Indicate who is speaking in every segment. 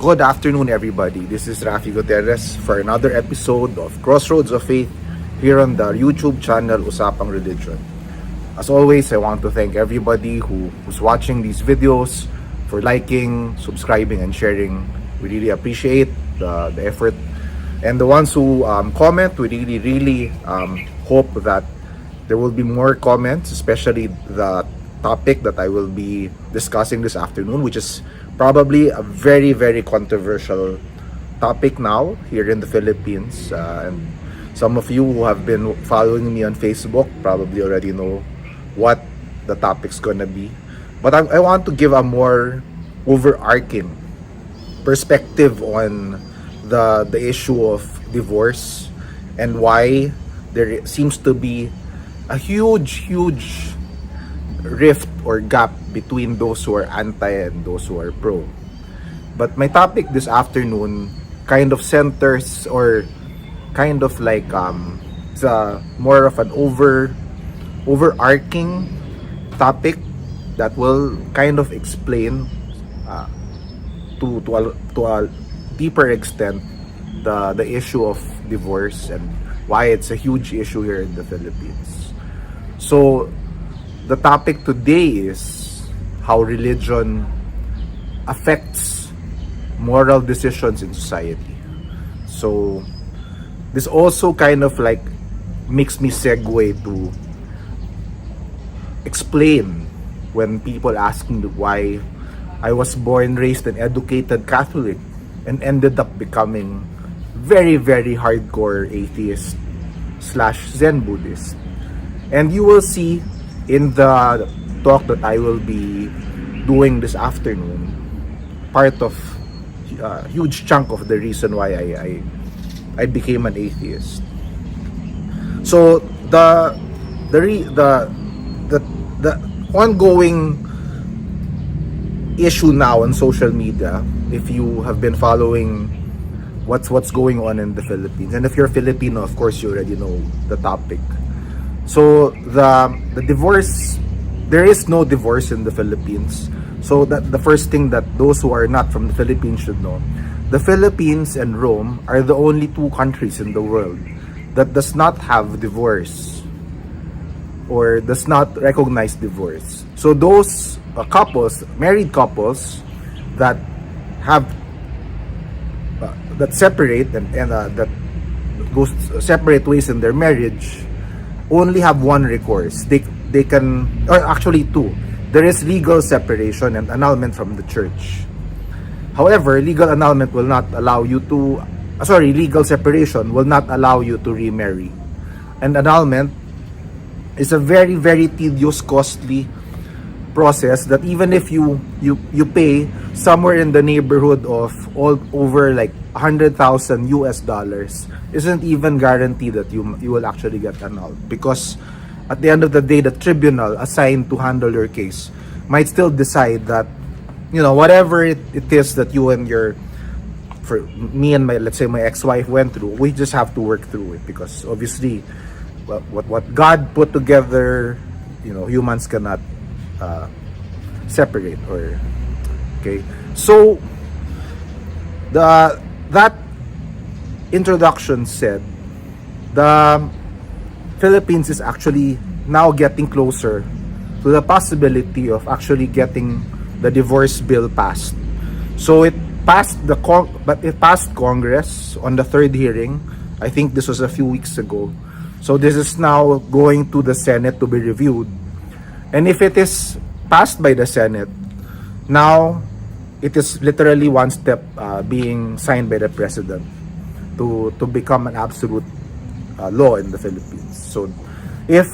Speaker 1: Good afternoon, everybody. This is Raffy Gutierrez for another episode of Crossroads of Faith here on the YouTube channel Usapang Religion. As always, I want to thank everybody who's watching these videos for liking, subscribing, and sharing. We really appreciate the effort. And the ones who comment, we really hope that there will be more comments, especially the topic that I will be discussing this afternoon, which is probably a very controversial topic now here in the Philippines. And some of you who have been following me on Facebook probably already know what the topic's gonna be. But I want to give a more overarching perspective on the issue of divorce and why there seems to be a huge rift or gap between those who are anti and those who are pro. But my topic this afternoon kind of centers, or kind of like it's more of an overarching topic that will kind of explain to a deeper extent the issue of divorce and why it's a huge issue here in the Philippines. So the topic today is how religion affects moral decisions in society. So this also kind of like makes me segue to explain when people ask me why I was born, raised, and educated Catholic and ended up becoming very hardcore atheist / Zen Buddhist. And you will see in the talk that I will be doing this afternoon, part of a huge chunk of the reason why I became an atheist. So the ongoing issue now on social media, if you have been following what's going on in the Philippines, and if you're Filipino, of course you already know the topic. So the divorce, there is no divorce in the Philippines. So that the first thing that those who are not from the Philippines should know, the Philippines and Rome are the only two countries in the world that does not have divorce or does not recognize divorce. So those couples, married couples that have that separate and that goes separate ways in their marriage only have one recourse. They can, or actually two. There is legal separation and annulment from the church. However, legal annulment will not allow you to, legal separation will not allow you to remarry. And annulment is a very tedious, costly process that even if you pay somewhere in the neighborhood of all over like $100,000 US, isn't even guaranteed that you will actually get annulled, because at the end of the day, the tribunal assigned to handle your case might still decide that, whatever it is that you and for me and let's say my ex-wife went through, we just have to work through it, because obviously what God put together, humans cannot separate. Or okay, so that introduction said, the Philippines is actually now getting closer to the possibility of actually getting the divorce bill passed. So it passed it passed Congress on the third hearing. I think this was a few weeks ago. So this is now going to the Senate to be reviewed. And if it is passed by the Senate, now it is literally one step being signed by the President to become an absolute law in the Philippines. So if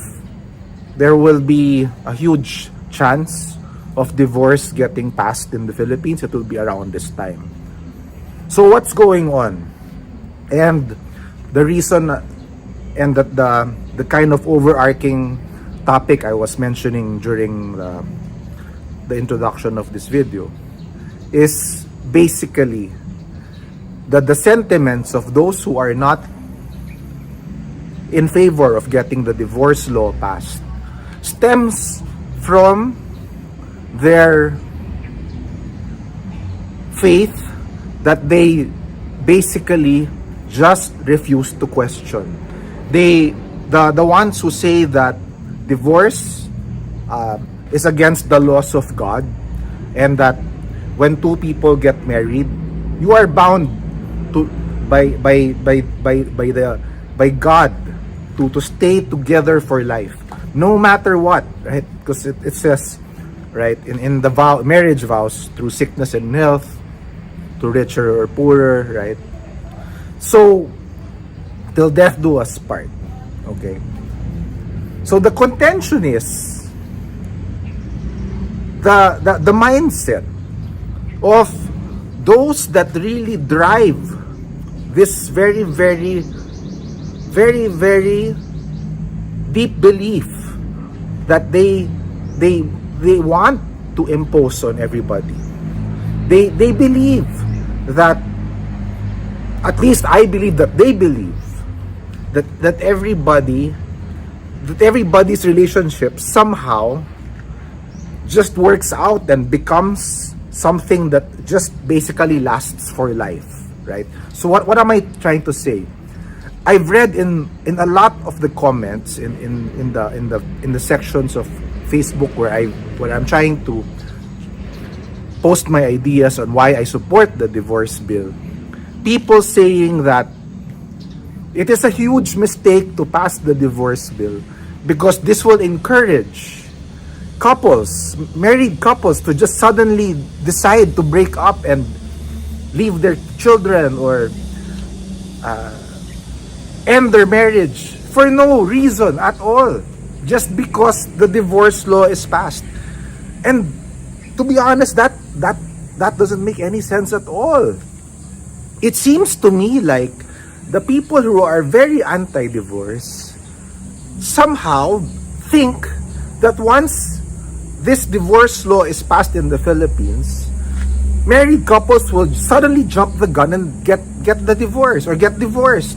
Speaker 1: there will be a huge chance of divorce getting passed in the Philippines, it will be around this time. So what's going on? And the reason, and that the kind of overarching topic I was mentioning during the introduction of this video is basically that the sentiments of those who are not in favor of getting the divorce law passed stems from their faith that they basically just refuse to question. The ones who say that divorce is against the laws of God, and that when two people get married, you are bound to by God to stay together for life, no matter what, right? Because it says, right, in the marriage vows, through sickness and health, to richer or poorer, right? So till death do us part. Okay. So the contention is the mindset of those that really drive this very, very, very, very deep belief that they want to impose on everybody. They believe that, at least I believe that they believe that everybody's relationship somehow just works out and becomes something that just basically lasts for life, right? So what am I trying to say? I've read in a lot of the comments in the sections of Facebook where I'm trying to post my ideas on why I support the divorce bill. People saying that it is a huge mistake to pass the divorce bill because this will encourage married couples, to just suddenly decide to break up and leave their children or end their marriage for no reason at all, just because the divorce law is passed. And to be honest, that doesn't make any sense at all. It seems to me like the people who are very anti-divorce somehow think that once this divorce law is passed in the Philippines, married couples will suddenly jump the gun and get the divorce or get divorced.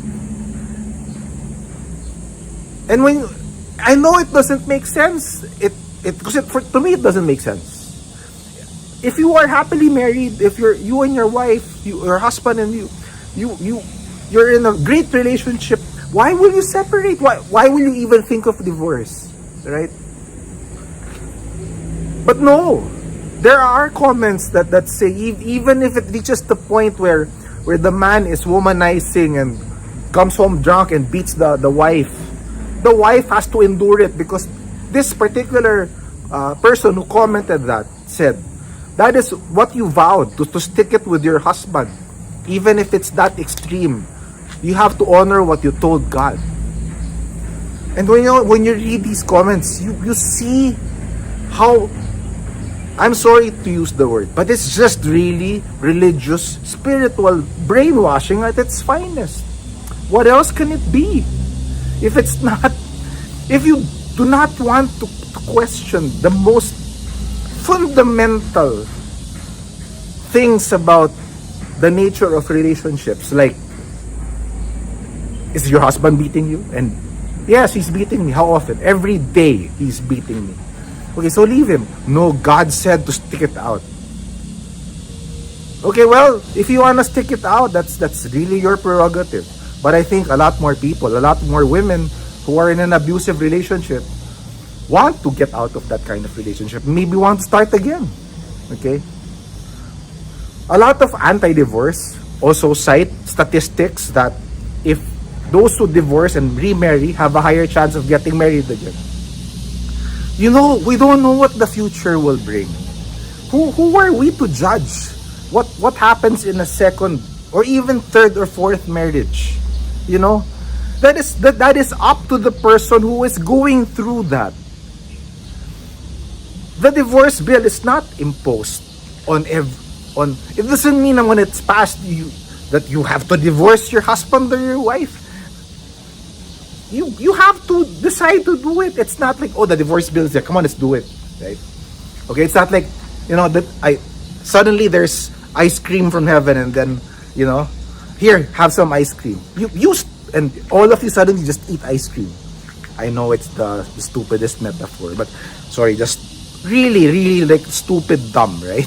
Speaker 1: And when I know it doesn't make sense, to me it doesn't make sense. If you are happily married, if you and your wife, your husband and you're in a great relationship, why will you separate? Why will you even think of divorce, right? But no, there are comments that say even if it reaches the point where the man is womanizing and comes home drunk and beats the wife has to endure it, because this particular person who commented that said that is what you vowed, to stick it with your husband, even if it's that extreme. You have to honor what you told God. And when you read these comments, you see how, I'm sorry to use the word, but it's just really religious, spiritual brainwashing at its finest. What else can it be? If you do not want to question the most fundamental things about the nature of relationships, like, is your husband beating you? And yes, he's beating me. How often? Every day he's beating me. Okay, so leave him. No, God said to stick it out. Okay, well, if you want to stick it out, that's really your prerogative. But I think a lot more people, a lot more women who are in an abusive relationship want to get out of that kind of relationship. Maybe want to start again. Okay? A lot of anti-divorce also cite statistics that if those who divorce and remarry have a higher chance of getting married again. We don't know what the future will bring. Who are we to judge what happens in a second or even third or fourth marriage? That is up to the person who is going through that. The divorce bill is not imposed on it doesn't mean that when it's passed that you have to divorce your husband or your wife. You have to decide to do it. It's not like, oh, the divorce bill is there, come on, let's do it, right? Okay, it's not like, that suddenly there's ice cream from heaven and then, here, have some ice cream. And all of you suddenly just eat ice cream. I know it's the stupidest metaphor, but sorry, just really, really like stupid dumb, right?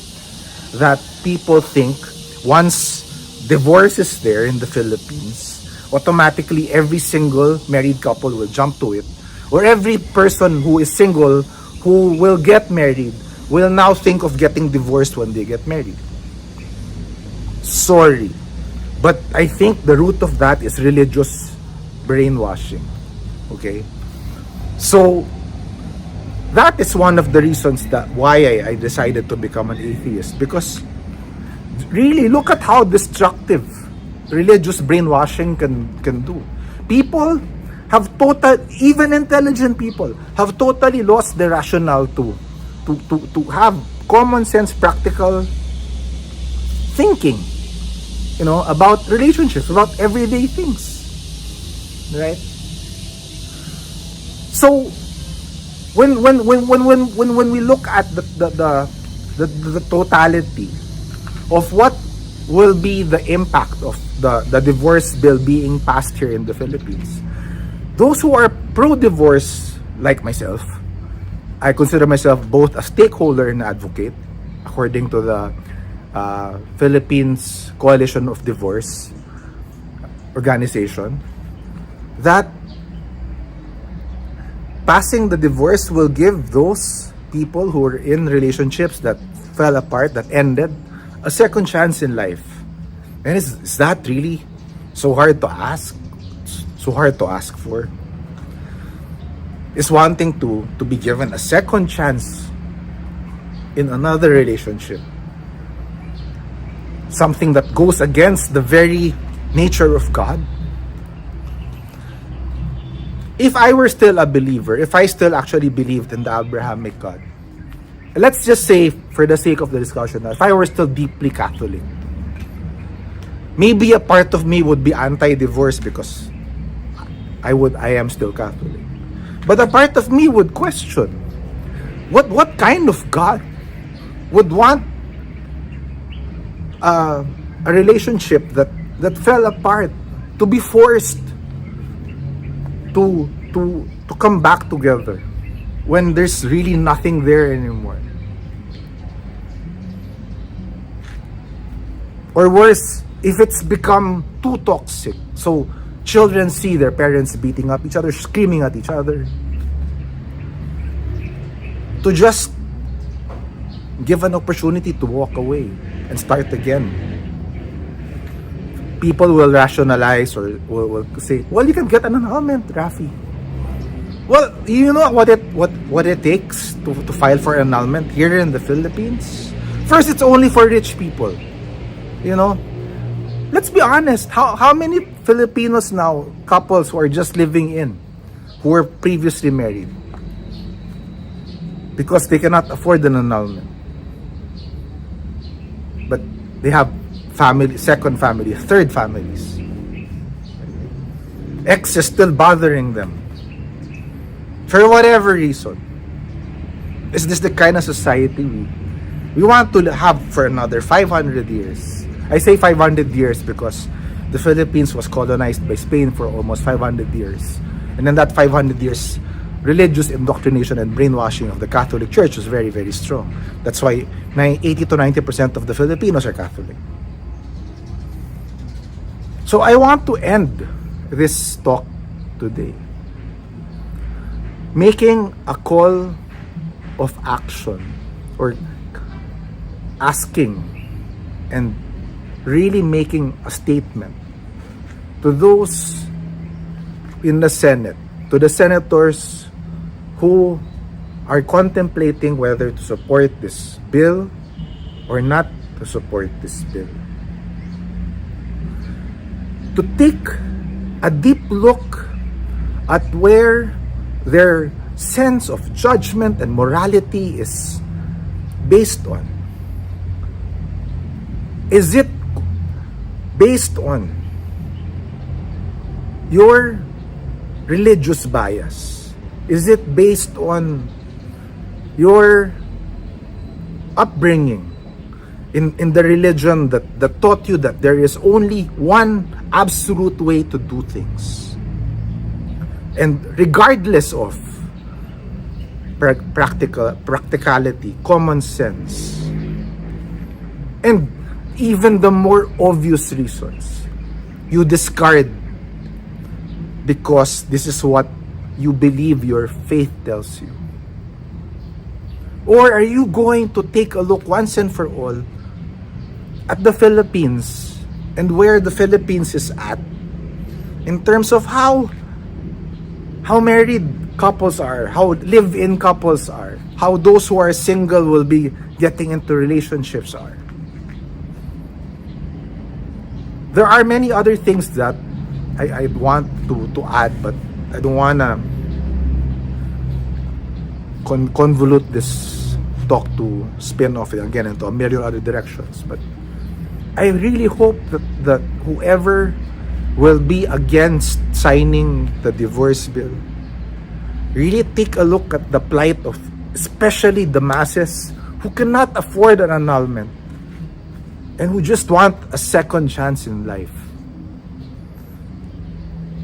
Speaker 1: That people think once divorce is there in the Philippines, automatically every single married couple will jump to it. Or every person who is single who will get married will now think of getting divorced when they get married. Sorry. But I think the root of that is religious brainwashing. Okay? So, that is one of the reasons that why I decided to become an atheist. Because really, look at how destructive religious brainwashing can do. People have even intelligent people have totally lost their rationale to have common sense, practical thinking, about relationships, about everyday things, right? So when we look at the totality of what will be the impact of the divorce bill being passed here in the Philippines, those who are pro-divorce, like myself, I consider myself both a stakeholder and advocate, according to the Philippines Coalition of Divorce organization, that passing the divorce will give those people who are in relationships that fell apart, that ended, a second chance in life. And is that really so hard to ask? So hard to ask for? Is wanting to be given a second chance in another relationship something that goes against the very nature of God? If I were still a believer, if I still actually believed in the Abrahamic God, let's just say, for the sake of the discussion, if I were still deeply Catholic, maybe a part of me would be anti-divorce because I am still Catholic. But a part of me would question, what kind of God would want a relationship that fell apart to be forced to come back together when there's really nothing there anymore? Or worse, if it's become too toxic, so children see their parents beating up each other, screaming at each other, to just give an opportunity to walk away and start again. People will rationalize or will say, well, you can get an annulment, Raffy. Well, you know what it takes to file for annulment here in the Philippines? First, it's only for rich people. Let's be honest, how many Filipinos now, couples who are just living in, who were previously married, because they cannot afford an annulment, but they have family, second family, third families. Ex is still bothering them for whatever reason. Is this the kind of society we want to have for another 500 years? I say 500 years because the Philippines was colonized by Spain for almost 500 years. And in that 500 years, religious indoctrination and brainwashing of the Catholic Church was very, very strong. That's why 80 to 90% of the Filipinos are Catholic. So I want to end this talk today making a call of action, or asking and really making a statement to those in the Senate, to the senators who are contemplating whether to support this bill or not to support this bill, to take a deep look at where their sense of judgment and morality is based on. Is it based on your religious bias? Is it based on your upbringing in the religion that taught you that there is only one absolute way to do things? And regardless of practicality, common sense, and even the more obvious reasons you discard because this is what you believe your faith tells you? Or are you going to take a look once and for all at the Philippines and where the Philippines is at in terms of how married couples are, how live-in couples are, how those who are single will be getting into relationships are? There are many other things that I want to add, but I don't want to convolute this talk to spin off it again into a million other directions. But I really hope that whoever will be against signing the divorce bill really take a look at the plight of especially the masses who cannot afford an annulment and who just want a second chance in life.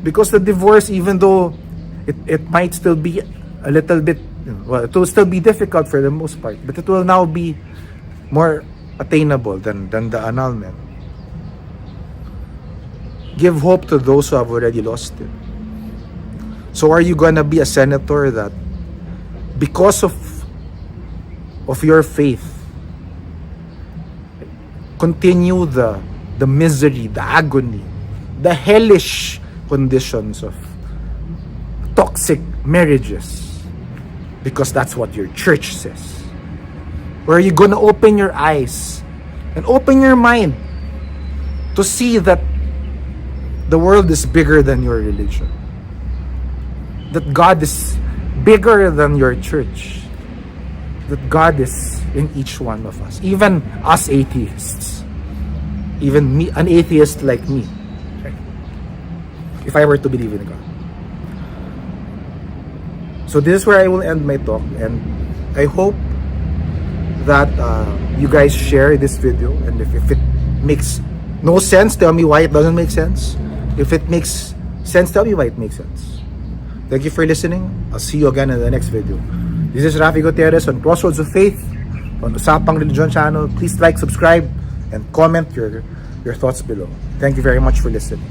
Speaker 1: Because the divorce, even though it might still be a little bit, well, it will still be difficult for the most part, but it will now be more attainable than the annulment. Give hope to those who have already lost it. So are you gonna be a senator that because of your faith continue the misery, the agony, the hellish conditions of toxic marriages because that's what your church says? Or are you gonna open your eyes and open your mind to see that the world is bigger than your religion, that God is bigger than your church, that God is in each one of us, even us atheists, even me, an atheist like me, if I were to believe in God? So this is where I will end my talk, and I hope that you guys share this video, and if it makes no sense, tell me why it doesn't make sense. If it makes sense, tell me why it makes sense. Thank you for listening. I'll see you again in the next video. This is Raffy Gutierrez on Crossroads of Faith on Usapang Religion channel. Please like, subscribe, and comment your thoughts below. Thank you very much for listening.